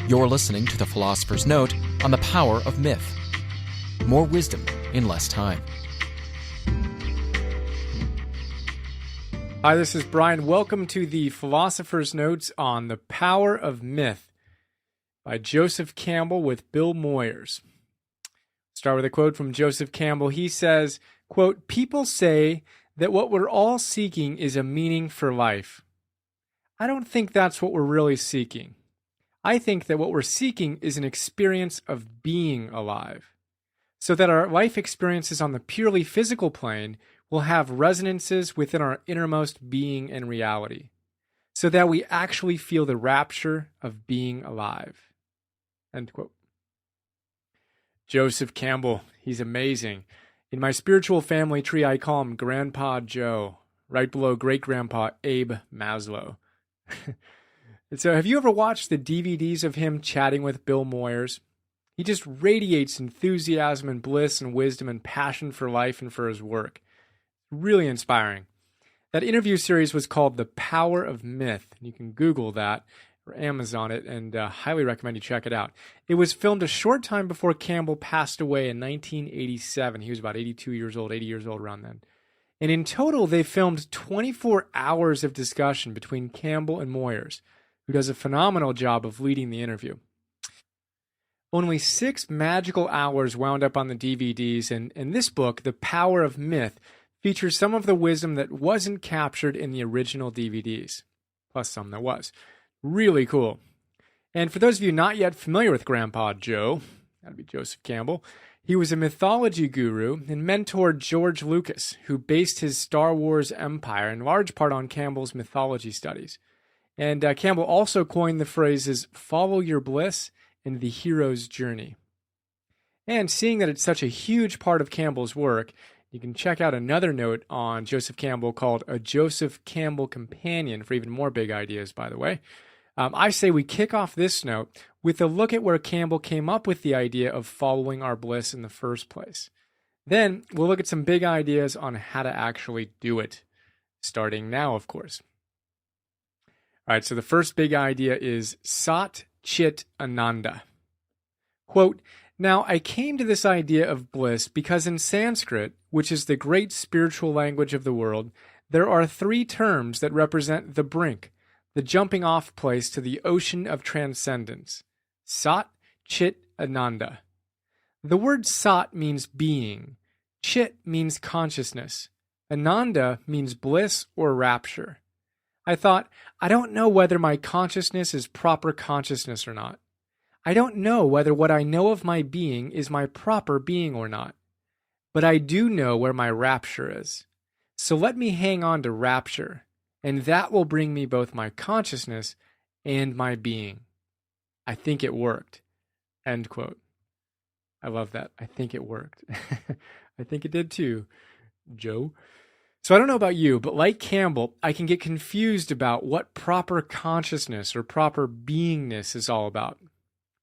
You're listening to The Philosopher's Note on the power of myth. More wisdom in less time. Hi, this is Brian. Welcome to The Philosopher's Notes on the Power of Myth by Joseph Campbell with Bill Moyers. Start with a quote from Joseph Campbell. He says, quote, "People say that what we're all seeking is a meaning for life. I don't think that's what we're really seeking. I think that what we're seeking is an experience of being alive, so that our life experiences on the purely physical plane will have resonances within our innermost being and reality, so that we actually feel the rapture of being alive." End quote. Joseph Campbell, he's amazing. In my spiritual family tree, I call him Grandpa Joe, right below great-grandpa Abe Maslow. So have you ever watched the DVDs of him chatting with Bill Moyers? He just radiates enthusiasm and bliss and wisdom and passion for life and for his work. Really inspiring. That interview series was called The Power of Myth. You can Google that or Amazon it, and highly recommend you check it out. It was filmed a short time before Campbell passed away in 1987. He was about 80 years old around then. And in total, they filmed 24 hours of discussion between Campbell and Moyers, who does a phenomenal job of leading the interview. Only 6 magical hours wound up on the DVDs, and this book, The Power of Myth, features some of the wisdom that wasn't captured in the original DVDs, plus some that was. Really cool. And for those of you not yet familiar with Grandpa Joe, that'd be Joseph Campbell, he was a mythology guru and mentored George Lucas, who based his Star Wars empire in large part on Campbell's mythology studies. And Campbell also coined the phrases "follow your bliss" and "the hero's journey." And seeing that it's such a huge part of Campbell's work, you can check out another note on Joseph Campbell called A Joseph Campbell Companion for even more big ideas, by the way. I say we kick off this note with a look at where Campbell came up with the idea of following our bliss in the first place. Then we'll look at some big ideas on how to actually do it, starting now, of course. All right, so the first big idea is Sat Chit Ananda. Quote, "Now, I came to this idea of bliss because in Sanskrit, which is the great spiritual language of the world, there are 3 terms that represent the brink, the jumping off place to the ocean of transcendence. Sat, Chit, Ananda. The word Sat means being, Chit means consciousness, Ananda means bliss or rapture. I thought, I don't know whether my consciousness is proper consciousness or not. I don't know whether what I know of my being is my proper being or not. But I do know where my rapture is. So let me hang on to rapture, and that will bring me both my consciousness and my being. I think it worked." End quote. I love that. I think it worked. I think it did too, Joe. So I don't know about you, but like Campbell, I can get confused about what proper consciousness or proper beingness is all about.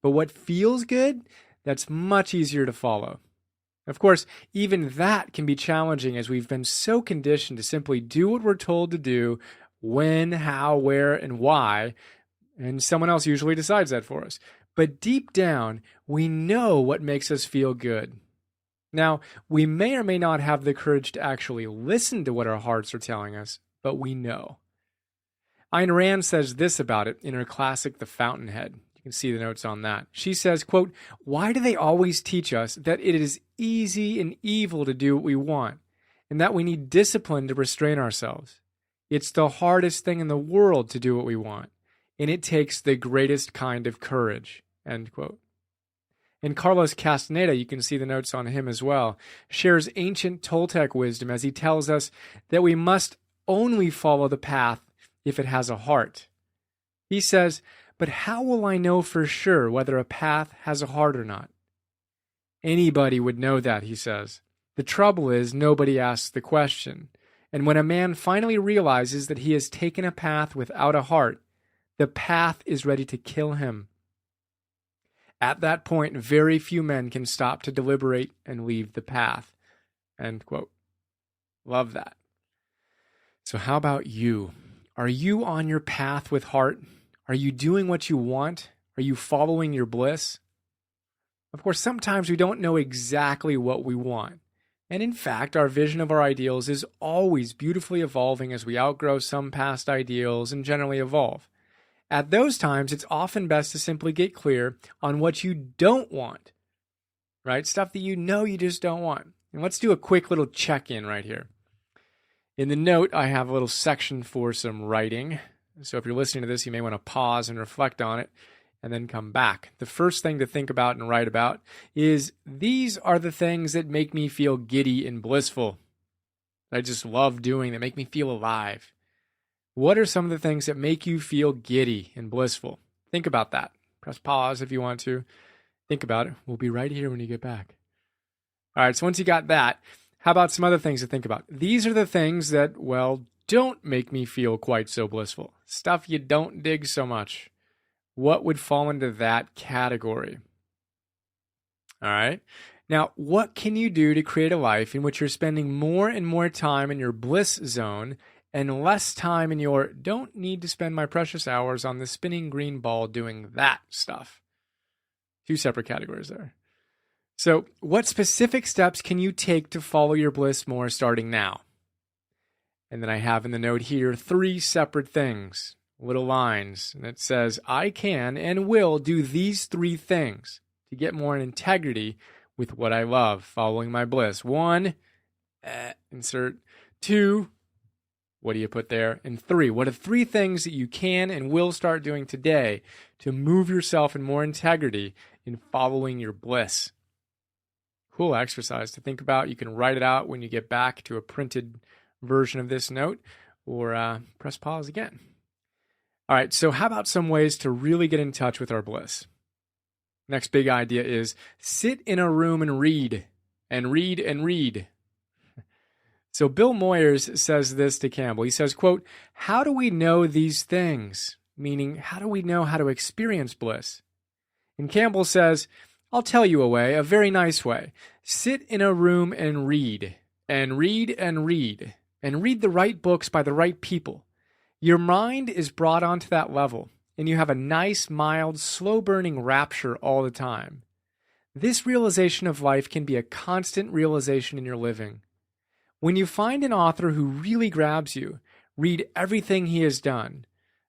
But what feels good, that's much easier to follow. Of course, even that can be challenging as we've been so conditioned to simply do what we're told to do, when, how, where, and why, and someone else usually decides that for us. But deep down, we know what makes us feel good. Now, we may or may not have the courage to actually listen to what our hearts are telling us, but we know. Ayn Rand says this about it in her classic The Fountainhead. You can see the notes on that. She says, quote, "Why do they always teach us that it is easy and evil to do what we want, and that we need discipline to restrain ourselves? It's the hardest thing in the world to do what we want, and it takes the greatest kind of courage." End quote. And Carlos Castaneda, you can see the notes on him as well, shares ancient Toltec wisdom as he tells us that we must only follow the path if it has a heart. He says, "But how will I know for sure whether a path has a heart or not?" Anybody would know that, he says. The trouble is nobody asks the question. And when a man finally realizes that he has taken a path without a heart, the path is ready to kill him. At that point, very few men can stop to deliberate and leave the path. End quote. Love that. So how about you? Are you on your path with heart? Are you doing what you want? Are you following your bliss? Of course, sometimes we don't know exactly what we want. And in fact, our vision of our ideals is always beautifully evolving as we outgrow some past ideals and generally evolve. At those times, it's often best to simply get clear on what you don't want, right? Stuff that you know you just don't want. And let's do a quick little check-in right here. In the note, I have a little section for some writing. So if you're listening to this, you may want to pause and reflect on it and then come back. The first thing to think about and write about is these are the things that make me feel giddy and blissful. I just love doing, that make me feel alive. What are some of the things that make you feel giddy and blissful? Think about that. Press pause if you want to. Think about it. We'll be right here when you get back. All right, so once you got that, how about some other things to think about? These are the things that, well, don't make me feel quite so blissful. Stuff you don't dig so much. What would fall into that category? All right. Now, what can you do to create a life in which you're spending more and more time in your bliss zone and less time in your don't need to spend my precious hours on the spinning green ball doing that stuff? Two separate categories there. So, what specific steps can you take to follow your bliss more starting now? And then I have in the note here 3 separate things, little lines, and it says, I can and will do these 3 things to get more in integrity with what I love, following my bliss. 1, insert. 2, what do you put there? And 3, what are 3 things that you can and will start doing today to move yourself in more integrity in following your bliss? Cool exercise to think about. You can write it out when you get back to a printed version of this note, or press pause again. All right, so how about some ways to really get in touch with our bliss? Next big idea is sit in a room and read, and read, and read. So Bill Moyers says this to Campbell. He says, quote, how do we know these things? Meaning, how do we know how to experience bliss? And Campbell says, I'll tell you a way, a very nice way. Sit in a room and read, and read, and read, and read the right books by the right people. Your mind is brought onto that level, and you have a nice, mild, slow-burning rapture all the time. This realization of life can be a constant realization in your living. When you find an author who really grabs you, read everything he has done.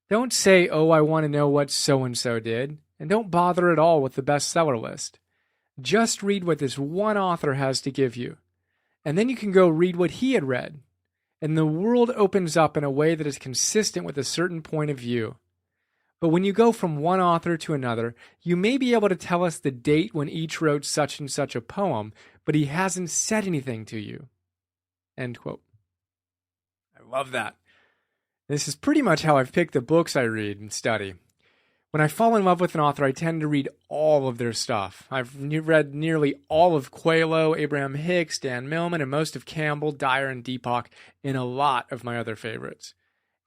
Don't say, oh, I want to know what so-and-so did, and don't bother at all with the bestseller list. Just read what this one author has to give you, and then you can go read what he had read, and the world opens up in a way that is consistent with a certain point of view. But when you go from one author to another, you may be able to tell us the date when each wrote such and such a poem, but he hasn't said anything to you. End quote. I love that. This is pretty much how I've picked the books I read and study. When I fall in love with an author, I tend to read all of their stuff. I've read nearly all of Coelho, Abraham Hicks, Dan Millman, and most of Campbell, Dyer, and Deepak, and a lot of my other favorites.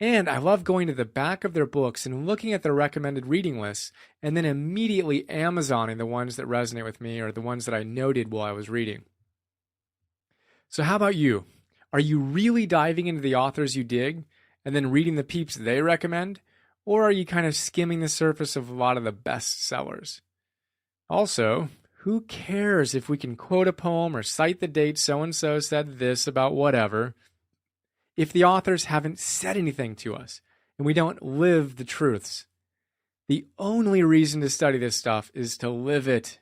And I love going to the back of their books and looking at their recommended reading lists, and then immediately Amazoning the ones that resonate with me or the ones that I noted while I was reading. So how about you? Are you really diving into the authors you dig and then reading the peeps they recommend? Or are you kind of skimming the surface of a lot of the best sellers? Also, who cares if we can quote a poem or cite the date so-and-so said this about whatever, if the authors haven't said anything to us and we don't live the truths? The only reason to study this stuff is to live it,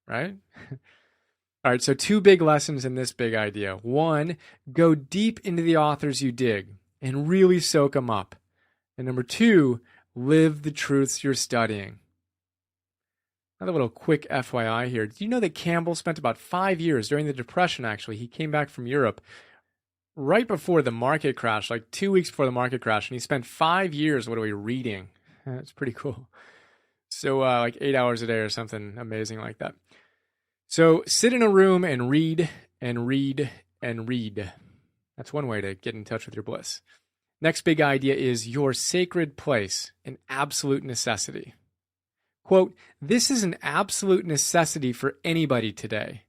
right? All right, so 2 big lessons in this big idea. 1, go deep into the authors you dig and really soak them up. And number 2, live the truths you're studying. Another little quick FYI here. Did you know that Campbell spent about 5 years during the Depression, actually? He came back from Europe right before the market crash, like 2 weeks before the market crash, and he spent 5 years, reading? That's pretty cool. So like 8 hours a day or something amazing like that. So sit in a room and read, and read, and read. That's one way to get in touch with your bliss. Next big idea is your sacred place, an absolute necessity. Quote, this is an absolute necessity for anybody today.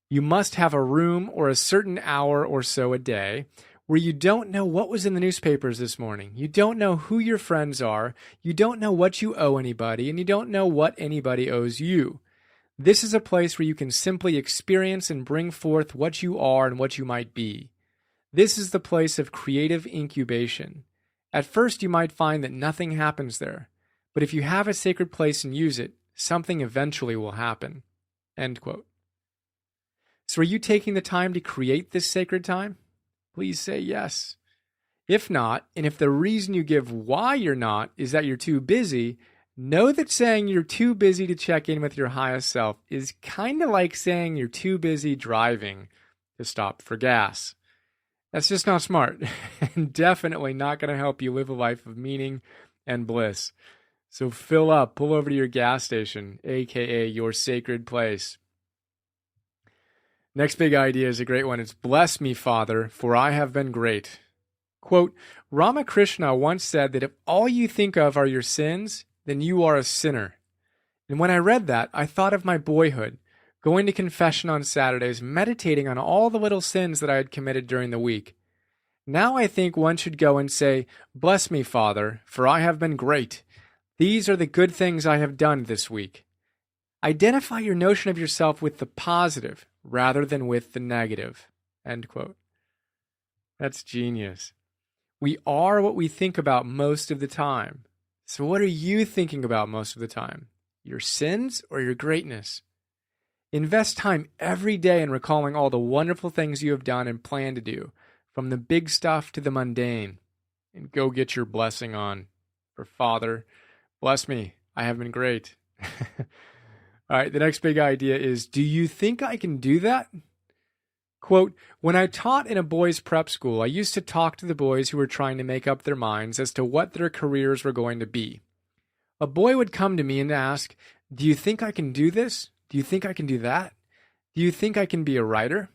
You must have a room or a certain hour or so a day where you don't know what was in the newspapers this morning. You don't know who your friends are. You don't know what you owe anybody, and you don't know what anybody owes you. This is a place where you can simply experience and bring forth what you are and what you might be. This is the place of creative incubation. At first, you might find that nothing happens there, but if you have a sacred place and use it, something eventually will happen. End quote. So are you taking the time to create this sacred time? Please say yes. If not, and if the reason you give why you're not is that you're too busy, know that saying you're too busy to check in with your highest self is kind of like saying you're too busy driving to stop for gas. That's just not smart and definitely not going to help you live a life of meaning and bliss. So fill up, pull over to your gas station, aka your sacred place. Next big idea is a great one. It's bless me, Father, for I have been great. Quote, Ramakrishna once said that if all you think of are your sins, then you are a sinner. And when I read that, I thought of my boyhood, going to confession on Saturdays, meditating on all the little sins that I had committed during the week. Now I think one should go and say, bless me, Father, for I have been great. These are the good things I have done this week. Identify your notion of yourself with the positive rather than with the negative. End quote. That's genius. We are what we think about most of the time. So what are you thinking about most of the time? Your sins or your greatness? Invest time every day in recalling all the wonderful things you have done and plan to do, from the big stuff to the mundane, and go get your blessing on. For Father, bless me, I have been great. All right, the next big idea is, do you think I can do that? Quote, when I taught in a boys' prep school, I used to talk to the boys who were trying to make up their minds as to what their careers were going to be. A boy would come to me and ask, do you think I can do this? Do you think I can do that? Do you think I can be a writer?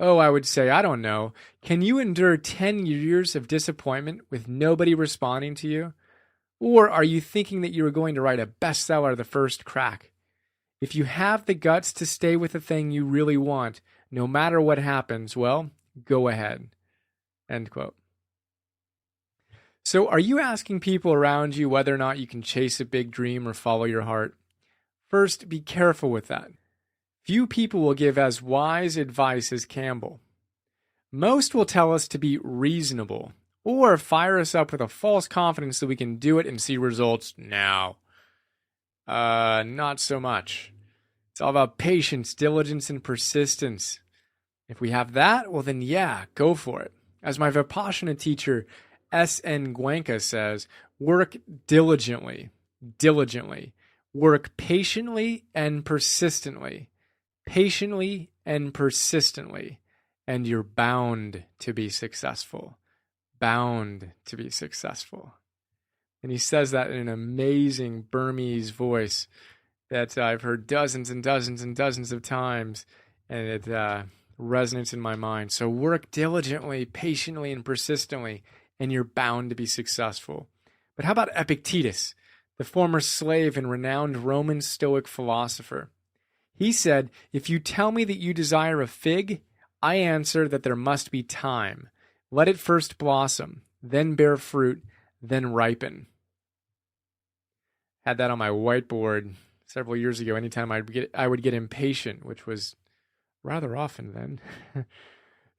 Oh, I would say, I don't know. Can you endure 10 years of disappointment with nobody responding to you? Or are you thinking that you are going to write a bestseller the first crack? If you have the guts to stay with the thing you really want, no matter what happens, well, go ahead. End quote. So are you asking people around you whether or not you can chase a big dream or follow your heart? First, be careful with that. Few people will give as wise advice as Campbell. Most will tell us to be reasonable or fire us up with a false confidence that we can do it and see results now. Not so much. It's all about patience, diligence, and persistence. If we have that, well then yeah, go for it. As my Vipassana teacher, S.N. Gwenka says, work diligently. Work patiently and persistently. Patiently and persistently. And you're bound to be successful. Bound to be successful. And he says that in an amazing Burmese voice that I've heard dozens and dozens and dozens of times, and it resonates in my mind. So work diligently, patiently, and persistently, and you're bound to be successful. But how about Epictetus, the former slave and renowned Roman Stoic philosopher? He said, if you tell me that you desire a fig, I answer that there must be time. Let it first blossom, then bear fruit, then ripen. Had that on my whiteboard several years ago. Anytime I would get impatient, which was rather often then.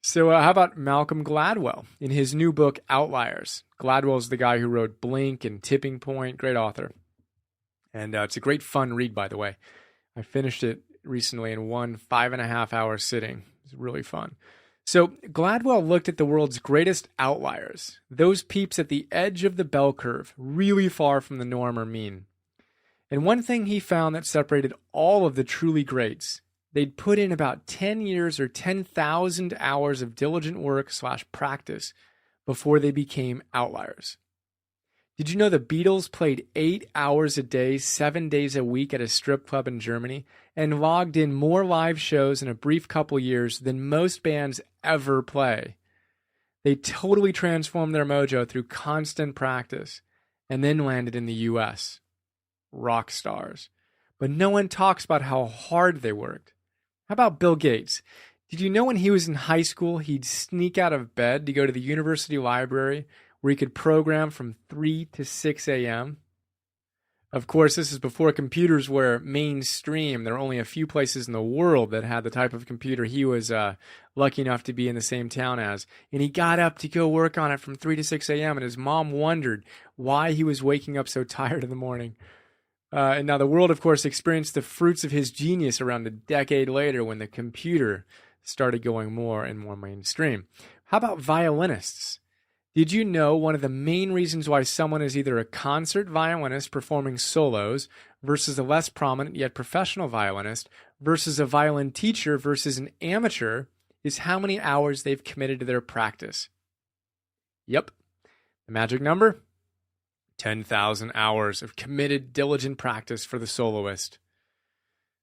So how about Malcolm Gladwell in his new book, Outliers? Gladwell's the guy who wrote Blink and Tipping Point, great author. And it's a great fun read, by the way. I finished it recently in one 5.5-hour sitting. It was really fun. So Gladwell looked at the world's greatest outliers, those peeps at the edge of the bell curve, really far from the norm or mean. And one thing he found that separated all of the truly greats, they'd put in about 10 years or 10,000 hours of diligent work / practice before they became outliers. Did you know the Beatles played 8 hours a day, 7 days a week at a strip club in Germany and logged in more live shows in a brief couple years than most bands ever play? They totally transformed their mojo through constant practice and then landed in the U.S. Rock stars. But no one talks about how hard they worked. How about Bill Gates? Did you know when he was in high school, he'd sneak out of bed to go to the university library where he could program from 3 to 6 a.m.? Of course, this is before computers were mainstream. There were only a few places in the world that had the type of computer he was lucky enough to be in the same town as. And he got up to go work on it from 3 to 6 a.m., and his mom wondered why he was waking up so tired in the morning. And now the world, of course, experienced the fruits of his genius around a decade later when the computer started going more and more mainstream. How about violinists? Did you know one of the main reasons why someone is either a concert violinist performing solos versus a less prominent yet professional violinist versus a violin teacher versus an amateur is how many hours they've committed to their practice? Yep. The magic number? 10,000 hours of committed, diligent practice for the soloist.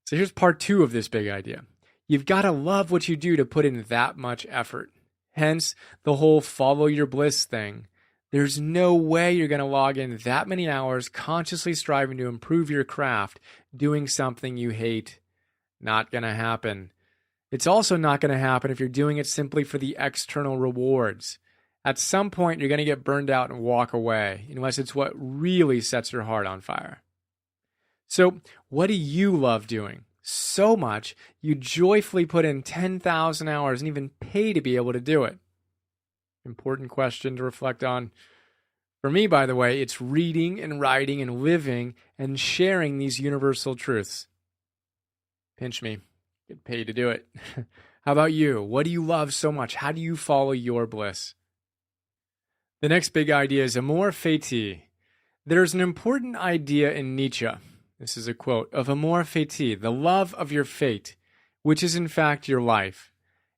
So here's part 2 of this big idea. You've got to love what you do to put in that much effort. Hence, the whole follow your bliss thing. There's no way you're going to log in that many hours consciously striving to improve your craft doing something you hate. Not going to happen. It's also not going to happen if you're doing it simply for the external rewards. At some point, you're going to get burned out and walk away, unless it's what really sets your heart on fire. So, what do you love doing? So much, you joyfully put in 10,000 hours and even pay to be able to do it? Important question to reflect on. For me, by the way, it's reading and writing and living and sharing these universal truths. Pinch me. Get paid to do it. How about you? What do you love so much? How do you follow your bliss? The next big idea is amor fati. There's an important idea in Nietzsche. This is a quote of amor fati, the love of your fate, which is in fact your life.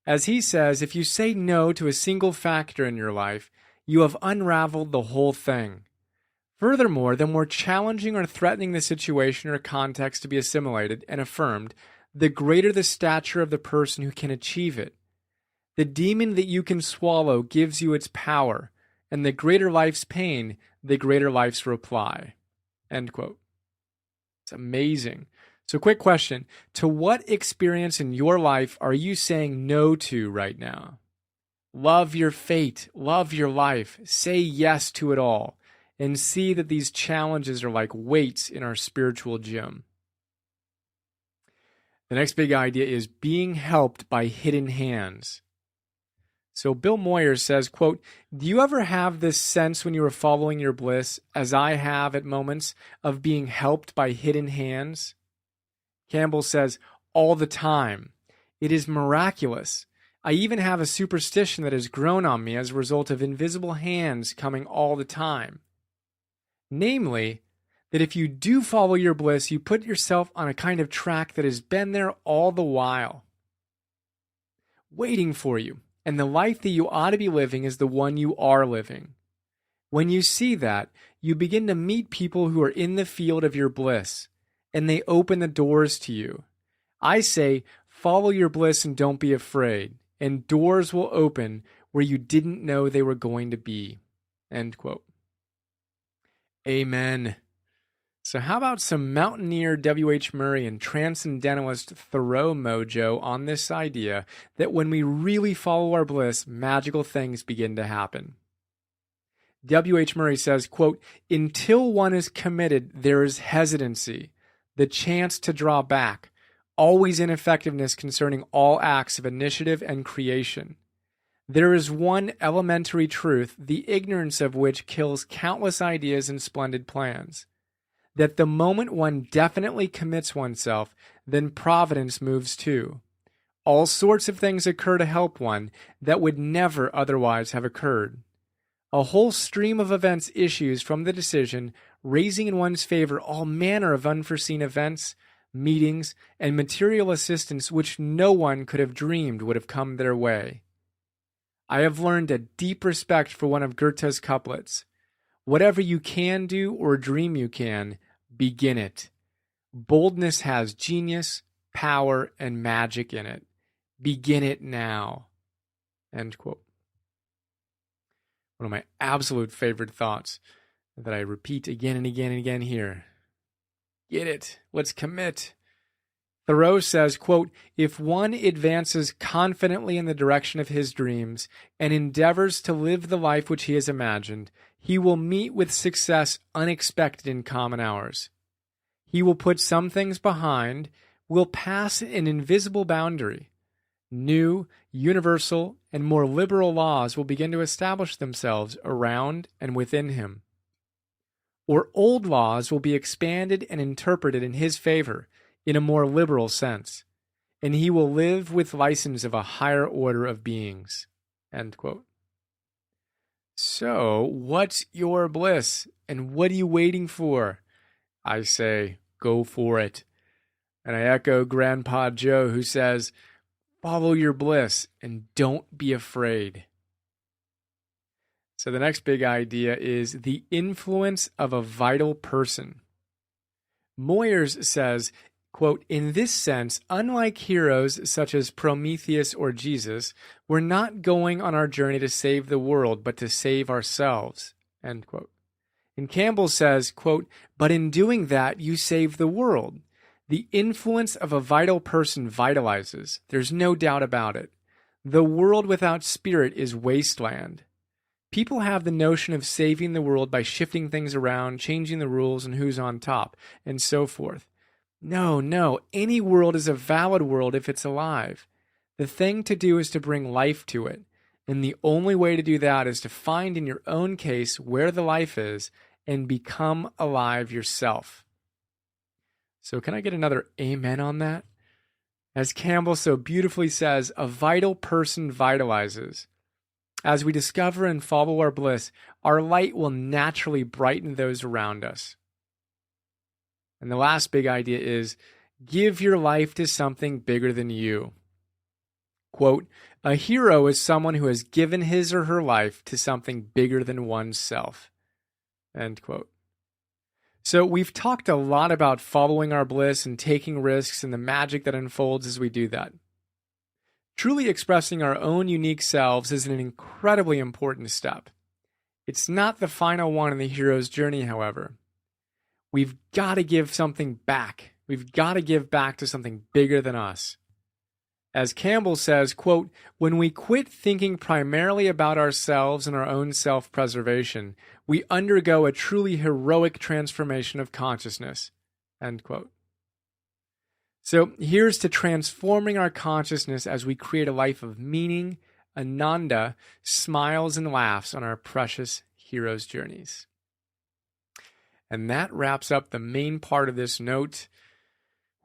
As he says, if you say no to a single factor in your life, you have unraveled the whole thing. Furthermore, the more challenging or threatening the situation or context to be assimilated and affirmed, the greater the stature of the person who can achieve it. The demon that you can swallow gives you its power, and the greater life's pain, the greater life's reply. End quote. It's amazing. So quick question. To what experience in your life are you saying no to right now? Love your fate. Love your life. Say yes to it all. And see that these challenges are like weights in our spiritual gym. The next big idea is being helped by hidden hands. So Bill Moyers says, quote, do you ever have this sense when you are following your bliss, as I have at moments, of being helped by hidden hands? Campbell says, all the time. It is miraculous. I even have a superstition that has grown on me as a result of invisible hands coming all the time. Namely, that if you do follow your bliss, you put yourself on a kind of track that has been there all the while, waiting for you. And the life that you ought to be living is the one you are living. When you see that, you begin to meet people who are in the field of your bliss, and they open the doors to you. I say, follow your bliss and don't be afraid, and doors will open where you didn't know they were going to be. End quote. Amen. So how about some mountaineer W.H. Murray and transcendentalist Thoreau mojo on this idea that when we really follow our bliss, magical things begin to happen? W.H. Murray says, quote, until one is committed, there is hesitancy, the chance to draw back, always ineffectiveness concerning all acts of initiative and creation. There is one elementary truth, the ignorance of which kills countless ideas and splendid plans. That the moment one definitely commits oneself, then providence moves too. All sorts of things occur to help one that would never otherwise have occurred. A whole stream of events issues from the decision, raising in one's favor all manner of unforeseen events, meetings, and material assistance which no one could have dreamed would have come their way. I have learned a deep respect for one of Goethe's couplets. Whatever you can do or dream you can, begin it. Boldness has genius, power, and magic in it. Begin it now. End quote. One of my absolute favorite thoughts that I repeat again and again and again here. Get it. Let's commit. Thoreau says, quote, "If one advances confidently in the direction of his dreams and endeavors to live the life which he has imagined, he will meet with success unexpected in common hours. He will put some things behind, will pass an invisible boundary. New, universal, and more liberal laws will begin to establish themselves around and within him. Or old laws will be expanded and interpreted in his favor in a more liberal sense, and he will live with license of a higher order of beings." End quote. So, what's your bliss, and what are you waiting for? I say, go for it. And I echo Grandpa Joe, who says, follow your bliss and don't be afraid. So the next big idea is the influence of a vital person. Moyers says, quote, "In this sense, unlike heroes such as Prometheus or Jesus, we're not going on our journey to save the world, but to save ourselves." End quote. And Campbell says, quote, "But in doing that, you save the world. The influence of a vital person vitalizes. There's no doubt about it. The world without spirit is wasteland. People have the notion of saving the world by shifting things around, changing the rules and who's on top, and so forth. No, any world is a valid world if it's alive. The thing to do is to bring life to it. And the only way to do that is to find in your own case where the life is and become alive yourself." So can I get another amen on that? As Campbell so beautifully says, a vital person vitalizes. As we discover and follow our bliss, our light will naturally brighten those around us. And the last big idea is, give your life to something bigger than you. Quote, "A hero is someone who has given his or her life to something bigger than oneself." End quote. So we've talked a lot about following our bliss and taking risks and the magic that unfolds as we do that. Truly expressing our own unique selves is an incredibly important step. It's not the final one in the hero's journey, however. We've got to give something back. We've got to give back to something bigger than us. As Campbell says, quote, "When we quit thinking primarily about ourselves and our own self-preservation, we undergo a truly heroic transformation of consciousness." End quote. So here's to transforming our consciousness as we create a life of meaning, ananda, smiles and laughs on our precious hero's journeys. And that wraps up the main part of this note.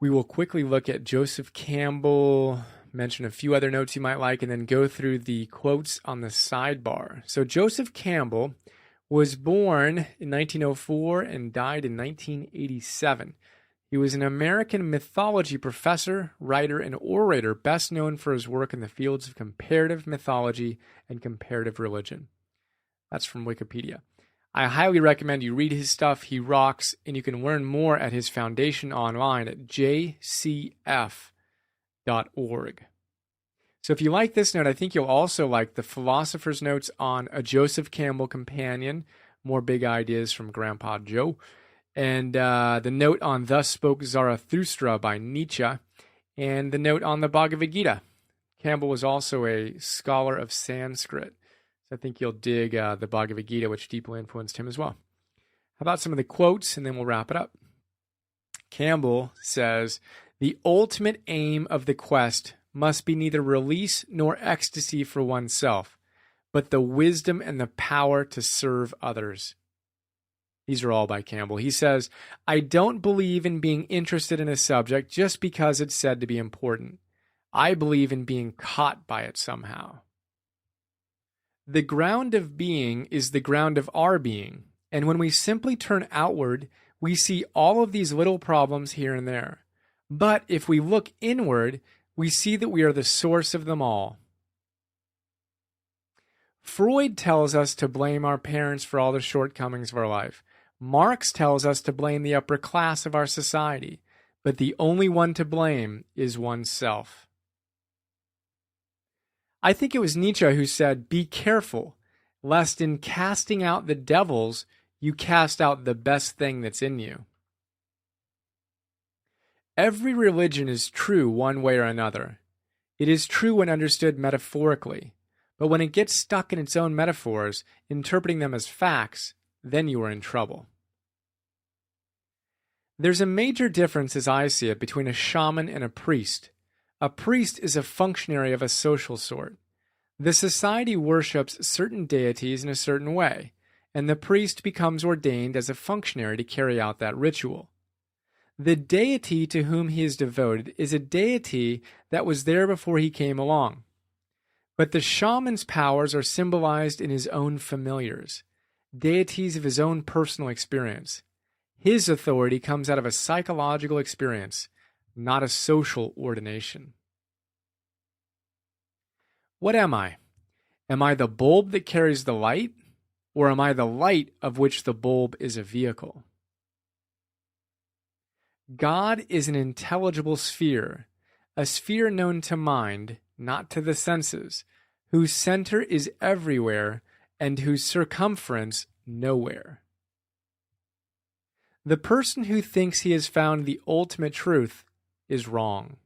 We will quickly look at Joseph Campbell, mention a few other notes you might like, and then go through the quotes on the sidebar. So Joseph Campbell was born in 1904 and died in 1987. He was an American mythology professor, writer, and orator, best known for his work in the fields of comparative mythology and comparative religion. That's from Wikipedia. I highly recommend you read his stuff. He rocks, and you can learn more at his foundation online at jcf.org. So if you like this note, I think you'll also like the Philosopher's Notes on a Joseph Campbell companion, more big ideas from Grandpa Joe, and the note on Thus Spoke Zarathustra by Nietzsche, and the note on the Bhagavad Gita. Campbell was also a scholar of Sanskrit. I think you'll dig the Bhagavad Gita, which deeply influenced him as well. How about some of the quotes, and then we'll wrap it up. Campbell says, "The ultimate aim of the quest must be neither release nor ecstasy for oneself, but the wisdom and the power to serve others." These are all by Campbell. He says, "I don't believe in being interested in a subject just because it's said to be important. I believe in being caught by it somehow. The ground of being is the ground of our being, and when we simply turn outward, we see all of these little problems here and there. But if we look inward, we see that we are the source of them all." Freud tells us to blame our parents for all the shortcomings of our life. Marx tells us to blame the upper class of our society, but the only one to blame is oneself. I think it was Nietzsche who said, "Be careful, lest in casting out the devils, you cast out the best thing that's in you." Every religion is true one way or another. It is true when understood metaphorically, but when it gets stuck in its own metaphors, interpreting them as facts, then you are in trouble. There's a major difference, as I see it, between a shaman and a priest. A priest is a functionary of a social sort. The society worships certain deities in a certain way, and the priest becomes ordained as a functionary to carry out that ritual. The deity to whom he is devoted is a deity that was there before he came along. But the shaman's powers are symbolized in his own familiars, deities of his own personal experience. His authority comes out of a psychological experience, not a social ordination. What am I? Am I the bulb that carries the light, or am I the light of which the bulb is a vehicle? God is an intelligible sphere, a sphere known to mind, not to the senses, whose center is everywhere and whose circumference nowhere. The person who thinks he has found the ultimate truth is wrong.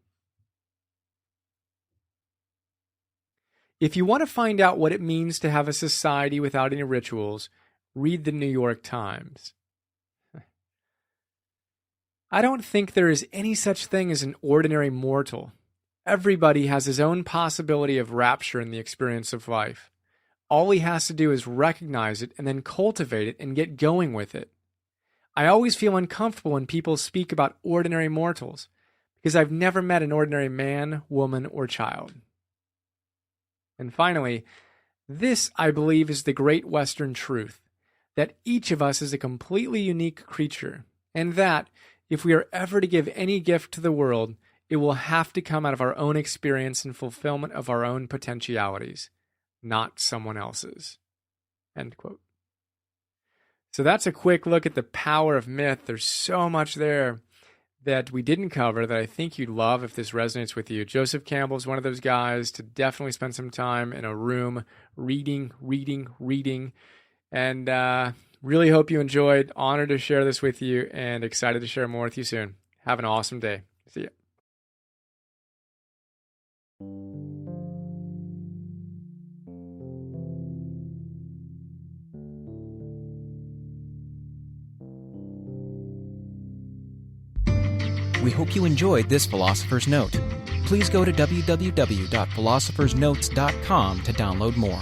If you want to find out what it means to have a society without any rituals, read the New York Times. I don't think there is any such thing as an ordinary mortal. Everybody has his own possibility of rapture in the experience of life. All he has to do is recognize it and then cultivate it and get going with it. I always feel uncomfortable when people speak about ordinary mortals, because I've never met an ordinary man, woman, or child. And finally, this, I believe, is the great Western truth, that each of us is a completely unique creature, and that, if we are ever to give any gift to the world, it will have to come out of our own experience and fulfillment of our own potentialities, not someone else's. End quote. So that's a quick look at the power of myth. There's so much there that we didn't cover that I think you'd love if this resonates with you. Joseph Campbell is one of those guys to definitely spend some time in a room reading. And really hope you enjoyed. Honored to share this with you and excited to share more with you soon. Have an awesome day. See ya. We hope you enjoyed this Philosopher's Note. Please go to www.philosophersnotes.com to download more.